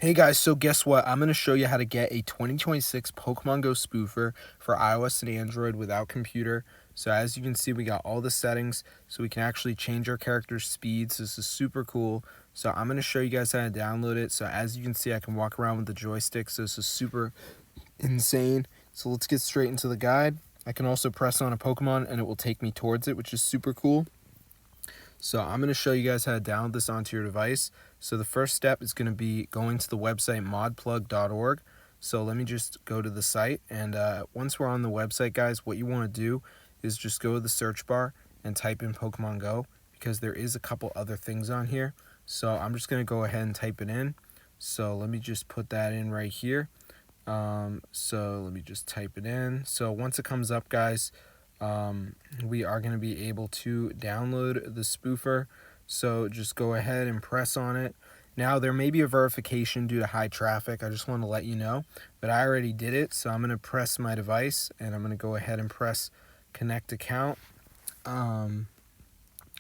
Hey guys, so guess what? I'm going to show you how to get a 2026 Pokemon Go spoofer for iOS and Android without computer. So as you can see, we got all the settings so we can actually change our character's speeds. This is super cool. So I'm going to show you guys how to download it. So as you can see, I can walk around with the joystick. So this is super insane. So let's get straight into the guide. I can also press on a Pokemon and it will take me towards it, which is super cool. So I'm going to show you guys how to download this onto your device. So the first step is going to be going to the website modplug.org. So let me just go to the site, and once we're on the website, guys, what you want to do is just go to the search bar and type in Pokemon Go, because there is a couple other things on here. So I'm just going to go ahead and type it in. So let me just put that in right here. So let me just type it in. So once it comes up, guys, we are going to be able to download the spoofer. So just go ahead and press on it. Now there may be a verification due to high traffic. I just want to let you know, but I already did it. So I'm going to press my device and I'm going to go ahead and press connect account.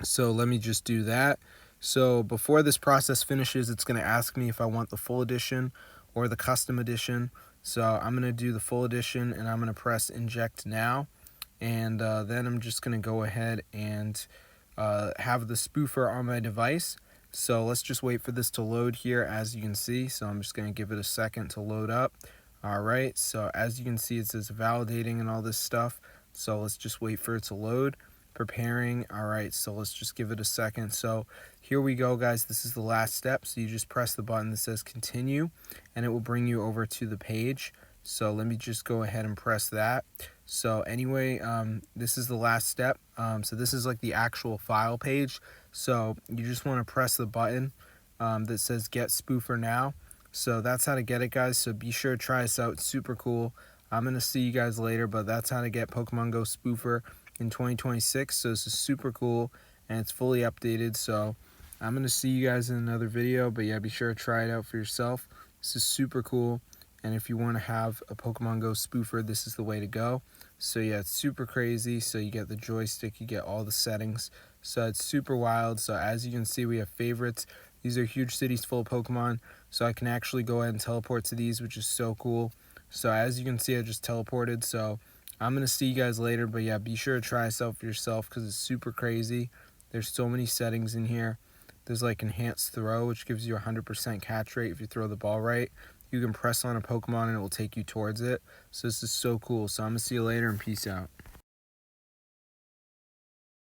So let me just do that. So before this process finishes, it's going to ask me if I want the full edition or the custom edition. So I'm going to do the full edition and I'm going to press inject now. And then I'm just going to go ahead and have the spoofer on my device. So let's just wait for this to load here, as you can see. So I'm just going to give it a second to load up. All right, so as you can see, it says validating and all this stuff. So let's just wait for it to load. Preparing. All right, so let's just give it a second. So here we go, guys. This is the last step. So you just press the button that says continue and it will bring you over to the page. So let me just go ahead and press that. So anyway, this is the last step. So this is like the actual file page. So you just want to press the button that says get spoofer now. So that's how to get it, guys. So be sure to try this out. It's super cool. I'm going to see you guys later, but that's how to get Pokemon Go spoofer in 2026. So this is super cool and it's fully updated. So I'm going to see you guys in another video, but yeah, be sure to try it out for yourself. This is super cool. And if you want to have a Pokemon Go spoofer, this is the way to go. So yeah, it's super crazy. So you get the joystick, you get all the settings. So it's super wild. So as you can see, we have favorites. These are huge cities full of Pokemon. So I can actually go ahead and teleport to these, which is so cool. So as you can see, I just teleported. So I'm going to see you guys later. But yeah, be sure to try this out for yourself because it's super crazy. There's so many settings in here. There's like enhanced throw, which gives you a 100% catch rate if you throw the ball right. You can press on a Pokemon and it will take you towards it. So this is so cool. So I'm going to see you later and peace out.